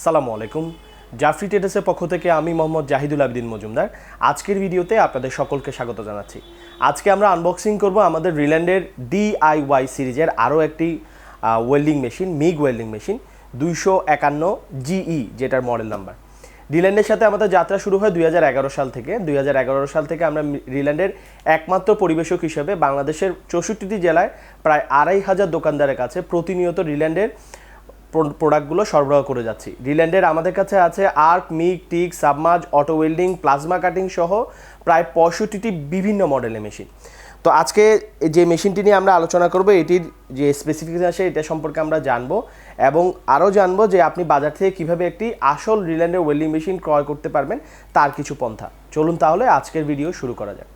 সালামু আলাইকুম। জাফরি ট্রেডার্সের পক্ষ থেকে আমি মোহাম্মদ জাহিদুল আবেদিন মজুমদার আজকের ভিডিওতে আপনাদের সকলকে স্বাগত জানাচ্ছি। আজকে আমরা আনবক্সিং করব আমাদের রিল্যান্ডের DIY সিরিজের আরও একটি welding machine, MiG welding machine 251GE, যেটার মডেল নাম্বার। রিল্যান্ডের সাথে আমাদের যাত্রা শুরু হয় 2011 সাল থেকে। 2011 সাল থেকে আমরা রিল্যান্ডের একমাত্র পরিবেশক হিসেবে বাংলাদেশের 64টি জেলায় প্রায় 2500 দোকানদারের কাছে প্রতিনিয়ত রিল্যান্ডের প্রোডাক্টগুলো সরবরাহ করে যাচ্ছি। রিল্যান্ডের আমাদের কাছে আছে arc, MIG, TIG, submerge, auto welding, plasma cutting সহ প্রায় 65টি বিভিন্ন মডেলের মেশিন। তো আজকে যে মেশিনটি নিয়ে আমরা আলোচনা করব, এটির যে স্পেসিফিকেশন আছে এটা সম্পর্কে আমরা জানবো এবং আরও জানবো যে আপনি বাজার থেকে কীভাবে একটি আসল রিল্যান্ডের ওয়েল্ডিং মেশিন ক্রয় করতে পারবেন তার কিছু পন্থা। চলুন তাহলে আজকের ভিডিও শুরু করা যাক।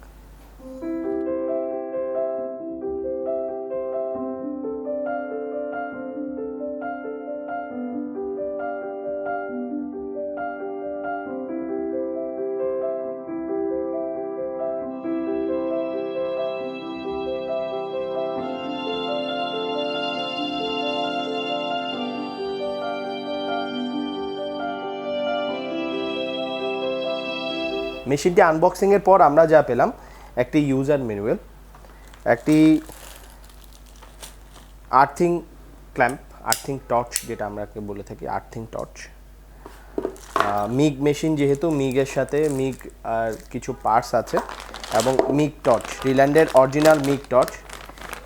মেশিনটি আনবক্সিংয়ের পর আমরা যা পেলাম একটি ইউজার ম্যানুয়াল, একটি আর্থিং ক্ল্যাম্প, আর্থিং টর্চ যেটা আমরা বলে থাকি, আর্থিং টর্চ। মিগ মেশিন যেহেতু মিগের সাথে মিগ আর কিছু পার্টস আছে এবং মিগ টর্চ, রিল্যান্ডের অরিজিনাল মিগ টর্চ।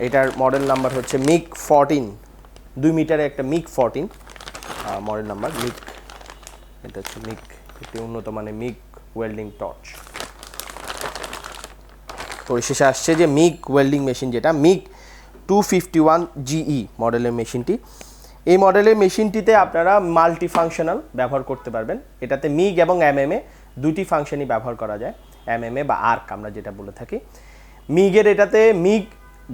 এটার মডেল নাম্বার হচ্ছে মিগ 14, 2 মিটারে একটা মিগ 14 মডেল নাম্বার মিগ। এটা হচ্ছে মিগ, একটি উন্নত মানের মিগ ওয়েল্ডিং টর্চ। পরিশেষে আসছে যে মিগ ওয়েল্ডিং মেশিন, যেটা মিগ 251GE মডেলের মেশিনটি। এই মডেলের মেশিনটিতে আপনারা মাল্টি ফাংশনাল ব্যবহার করতে পারবেন। এটাতে মিগ এবং MMA দুটি ফাংশনই ব্যবহার করা যায়, MMA বা আর্ক আমরা যেটা বলে থাকি। মিগের এটাতে মিগ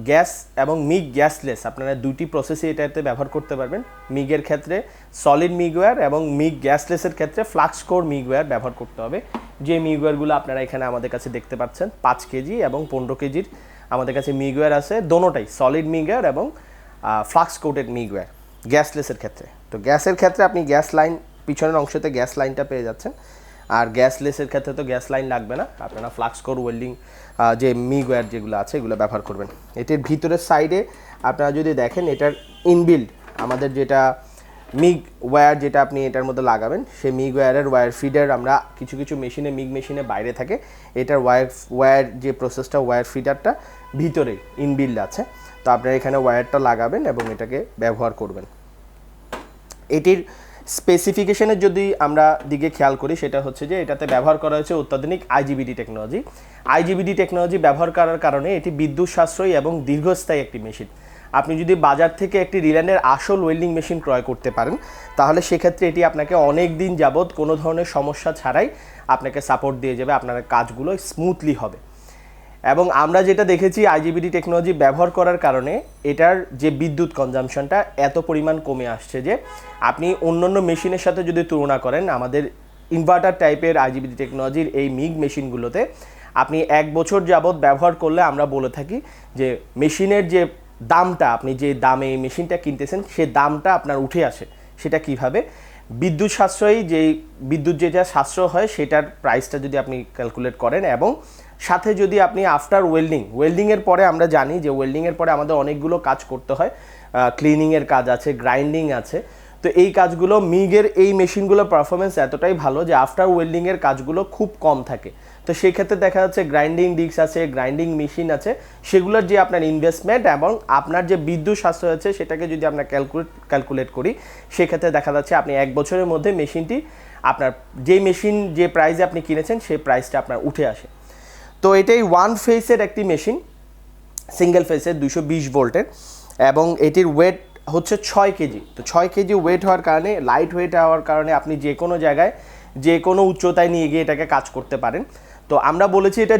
গ্যাস এবং মিগ গ্যাসলেস আপনারা দুটি প্রসেসই এটাতে ব্যবহার করতে পারবেন। মিগের ক্ষেত্রে সলিড মিগওয়্যার এবং মিগ গ্যাসলেসের ক্ষেত্রে ফ্লাক্স কোর মিগওয়্যার ব্যবহার করতে হবে। যে মিগওয়্যারগুলো আপনারা এখানে আমাদের কাছে দেখতে পাচ্ছেন 5 কেজি এবং 15 কেজির আমাদের কাছে মিগওয়্যার আছে, দোনোটাই সলিড মিগওয়্যার এবং ফ্লাক্স কোটেড মিগওয়্যার গ্যাসলেসের ক্ষেত্রে। তো গ্যাসের ক্ষেত্রে আপনি গ্যাস লাইন পিছনের অংশতে গ্যাস লাইনটা পেয়ে যাচ্ছেন, আর গ্যাসলেসের ক্ষেত্রে তো গ্যাস লাইন লাগবে না, আপনারা ফ্লাক্স কোর ওয়েল্ডিং যে মিগওয়্যার যেগুলো আছে এগুলো ব্যবহার করবেন। এটির ভিতরের সাইডে আপনারা যদি দেখেন, এটার ইনবিল্ড আমাদের যেটা মিগ ওয়্যার যেটা আপনি এটার মধ্যে লাগাবেন, সেই মিগ ওয়্যারের ওয়্যার ফিডার আমরা কিছু কিছু মেশিনে মিগ মেশিনে বাইরে থাকে, এটার ওয়্যার যে প্রসেসটা ওয়্যার ফিডারটা ভিতরে ইনবিল্ড আছে। তো আপনারা এখানে ওয়্যারটা লাগাবেন এবং এটাকে ব্যবহার করবেন। এটির স্পেসিফিকেশনের যদি আমরা দিকে খেয়াল করি, সেটা হচ্ছে যে এটাতে ব্যবহার করা হয়েছে অত্যাধুনিক IGBT টেকনোলজি। IGBT টেকনোলজি ব্যবহার করার কারণে এটি বিদ্যুৎ সাশ্রয়ী এবং দীর্ঘস্থায়ী একটি মেশিন। আপনি যদি বাজার থেকে একটি রিল্যান্ডের আসল ওয়েল্ডিং মেশিন ক্রয় করতে পারেন, তাহলে সেক্ষেত্রে এটি আপনাকে অনেক দিন যাবৎ কোনো ধরনের সমস্যা ছাড়াই আপনাকে সাপোর্ট দিয়ে যাবে, আপনার কাজগুলো স্মুথলি হবে। এবং আমরা যেটা দেখেছি IGBT টেকনোলজি ব্যবহার করার কারণে এটার যে বিদ্যুৎ কনজামশনটা এত পরিমাণ কমে আসছে যে আপনি অন্যান্য মেশিনের সাথে যদি তুলনা করেন, আমাদের ইনভার্টার টাইপের IGBT টেকনোলজির এই মিগ মেশিনগুলোতে আপনি 1 বছর যাবৎ ব্যবহার করলে আমরা বলে থাকি যে মেশিনের যে দামটা, আপনি যে দামে এই মেশিনটা কিনতেছেন সে দামটা আপনার উঠে আসে। সেটা কিভাবে? বিদ্যুৎ সাশ্রয়ী, যেই বিদ্যুৎ যেটা সাশ্রয় হয় সেটার প্রাইসটা যদি আপনি ক্যালকুলেট করেন এবং সাথে যদি আপনি আফটার ওয়েল্ডিংয়ের পরে, আমরা জানি যে ওয়েল্ডিংয়ের পরে আমাদের অনেকগুলো কাজ করতে হয়, ক্লিনিংয়ের কাজ আছে, গ্রাইন্ডিং আছে। তো এই কাজগুলো মিগের এই মেশিনগুলোর পারফরমেন্স এতটাই ভালো যে আফটার ওয়েল্ডিংয়ের কাজগুলো খুব কম থাকে। তো সেই ক্ষেত্রে দেখা যাচ্ছে গ্রাইন্ডিং ডিস্ক আছে, গ্রাইন্ডিং মেশিন আছে, সেগুলোর যে আপনার ইনভেস্টমেন্ট এবং আপনার যে বিদ্যুৎ সাশ্রয় আছে সেটাকে যদি আমরা ক্যালকুলেট করি, সেক্ষেত্রে দেখা যাচ্ছে আপনি 1 বছরের মধ্যে মেশিনটি আপনার যে মেশিন যে প্রাইসে আপনি কিনেছেন সেই প্রাইসটা আপনার উঠে আসে। তো এটাই 1 ফেসের একটি মেশিন, সিঙ্গেল ফেসের 220 ভোল্টের, এবং এটির ওয়েট হচ্ছে 6 কেজি। তো 6 কেজি ওয়েট হওয়ার কারণে, লাইট ওয়েট হওয়ার কারণে আপনি যে কোনো জায়গায় যে কোনো উচ্চতায় নিয়ে গিয়ে এটাকে কাজ করতে পারেন। তো আমরা বলেছি এটা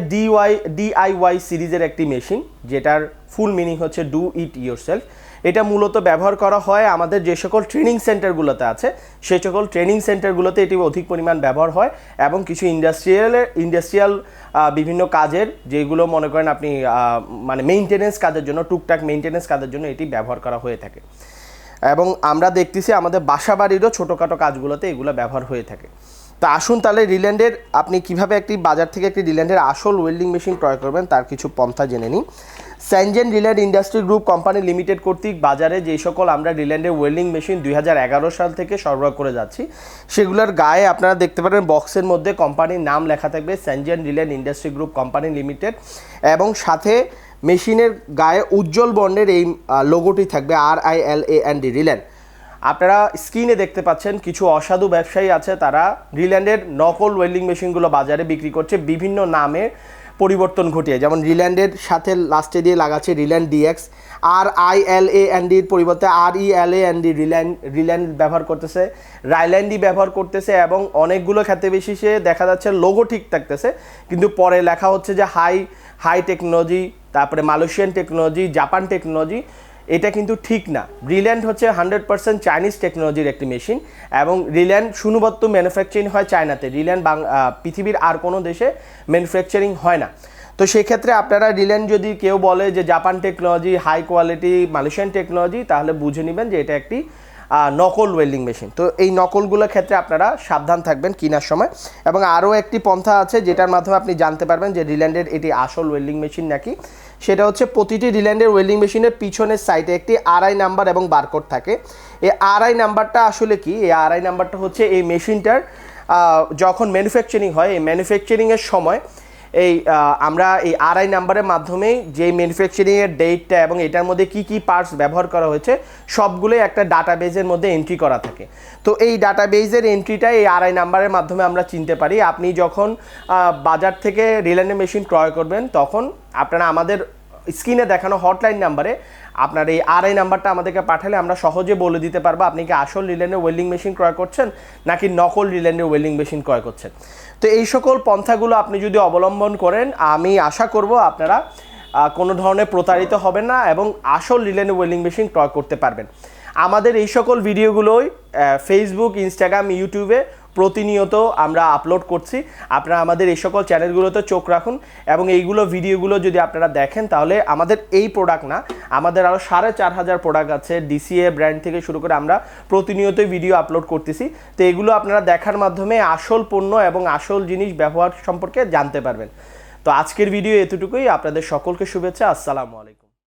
DIY সিরিজের একটি মেশিন, যেটার ফুল মিনিং হচ্ছে ডু ইট ইয়োরসেলফ। এটা মূলত ব্যবহার করা হয় আমাদের যে সকল ট্রেনিং সেন্টারগুলোতে আছে, সেই সকল ট্রেনিং সেন্টারগুলোতে এটি অধিক পরিমাণ ব্যবহার হয় এবং কিছু ইন্ডাস্ট্রিয়াল বিভিন্ন কাজের, যেগুলো মনে করেন আপনি মানে মেইনটেনেন্স কাজের জন্য, টুকটাক মেইনটেনেন্স কাজের জন্য এটি ব্যবহার করা হয়ে থাকে। এবং আমরা দেখতেছি আমাদের বাসাবাড়িরও ছোটোখাটো কাজগুলোতে এগুলো ব্যবহার হয়ে থাকে। তো আসুন তাহলে রিল্যান্ডের আপনি কিভাবে একটি বাজার থেকে একটি রিল্যান্ডের আসল ওয়েল্ডিং মেশিন ক্রয় করবেন তার কিছু পন্থা জেনে নিই। Schengen Riland industry group company limited কর্তৃক বাজারে যেই সকল আমরা রিল্যান্ডের ওয়েল্ডিং মেশিন 2011 সাল থেকে সরবরাহ করে যাচ্ছি, সেগুলোর গায়ে আপনারা দেখতে পারেন বক্সের মধ্যে কোম্পানির নাম লেখা থাকবে Schengen Riland industry group company limited, এবং সাথে মেশিনের গায়ে উজ্জ্বল বর্ণের এই লোগোটি থাকবে RILAND রিল্যান্ড। আপনারা স্ক্রিনে দেখতে পাচ্ছেন কিছু অসাধু ব্যবসায়ী আছে, তারা রিল্যান্ডের নকল ওয়েল্ডিং মেশিনগুলো বাজারে বিক্রি করছে বিভিন্ন নামের পরিবর্তন ঘটিয়ে, যেমন রিল্যান্ডের সাথে লাস্টে দিয়ে লাগাচ্ছে রিল্যান্ড DX, RILANDর পরিবর্তে RELAND রিল্যান্ড ব্যবহার করতেছে, রাইল্যান্ডই ব্যবহার করতেছে, এবং অনেকগুলো ক্ষেত্রে বেশি সে দেখা যাচ্ছে লোগো ঠিক থাকতেছে কিন্তু পরে লেখা হচ্ছে যে হাই টেকনোলজি, তারপরে মালয়েশিয়ান টেকনোলজি, জাপান টেকনোলজি। এটা কিন্তু ঠিক না। রিল্যান্ড হচ্ছে 100% চাইনিজ টেকনোলজির একটি মেশিন, এবং রিল্যান্ড শুধুমাত্র ম্যানুফ্যাকচারিং হয় চায়নাতে। রিল্যান্ড পৃথিবীর আর কোনো দেশে ম্যানুফ্যাকচারিং হয় না। তো সেক্ষেত্রে আপনারা রিল্যান্ড যদি কেউ বলে যে Japan technology, high quality Malaysian technology, তাহলে বুঝে নেবেন যে এটা একটি নকল ওয়েল্ডিং মেশিন। তো এই নকলগুলোর ক্ষেত্রে আপনারা সাবধান থাকবেন কেনার সময়। এবং আরও একটি পন্থা আছে যেটার মাধ্যমে আপনি জানতে পারবেন যে রিল্যান্ডের এটি আসল ওয়েল্ডিং মেশিন নাকি। সেটা হচ্ছে প্রতিটি রিল্যান্ডের ওয়েল্ডিং মেশিনের পিছনের সাইডে একটি RI নাম্বার এবং বারকোড থাকে। এই RI নাম্বারটা আসলে কি? এই RI নাম্বারটা হচ্ছে এই মেশিনটার যখন ম্যানুফ্যাকচারিং হয়, এই ম্যানুফ্যাকচারিংয়ের সময় আমরা এই RI নাম্বারের মাধ্যমেই যে ম্যানুফ্যাকচারিংয়ের ডেটটা এবং এটার মধ্যে কি কি পার্টস ব্যবহার করা হয়েছে সবগুলোই একটা ডাটাবেজের মধ্যে এন্ট্রি করা থাকে। তো এই ডাটাবেজের এন্ট্রিটা এই RI নাম্বারের মাধ্যমে আমরা চিনতে পারি। আপনি যখন বাজার থেকে রিল্যান্ডের মেশিন ক্রয় করবেন, তখন আপনারা আমাদের স্ক্রিনে দেখানো হটলাইন নাম্বারে আপনার এই RI নাম্বারটা আমাদেরকে পাঠালে আমরা সহজে বলে দিতে পারবো আপনি কি আসল রিল্যান্ডের ওয়েল্ডিং মেশিন ক্রয় করছেন নাকি নকল রিল্যান্ডের ওয়েল্ডিং মেশিন ক্রয় করছেন। তো এই সকল পন্থাগুলো আপনি যদি অবলম্বন করেন, আমি আশা করব আপনারা কোনো ধরনের প্রতারিত হবেন না এবং আসল রিল্যান্ডের ওয়েল্ডিং মেশিন ক্রয় করতে পারবেন। আমাদের এই সকল ভিডিওগুলোই ফেসবুক, ইনস্টাগ্রাম, ইউটিউবে প্রতিনিয়ত আমরা আপলোড করছি। আপনারা আমাদের এই সকল চ্যানেলগুলোতে চোখ রাখুন, এবং এইগুলো ভিডিওগুলো যদি আপনারা দেখেন তাহলে আমাদের এই প্রোডাক্ট না, আমাদের আরও 4500 প্রোডাক্ট আছে। DCA ব্র্যান্ড থেকে শুরু করে আমরা প্রতিনিয়তই ভিডিও আপলোড করতেছি। তো এগুলো আপনারা দেখার মাধ্যমে আসল পণ্য এবং আসল জিনিস ব্যবহার সম্পর্কে জানতে পারবেন। তো আজকের ভিডিও এতটুকুই। আপনাদের সকলকে শুভেচ্ছা। আসসালামু আলাইকুম।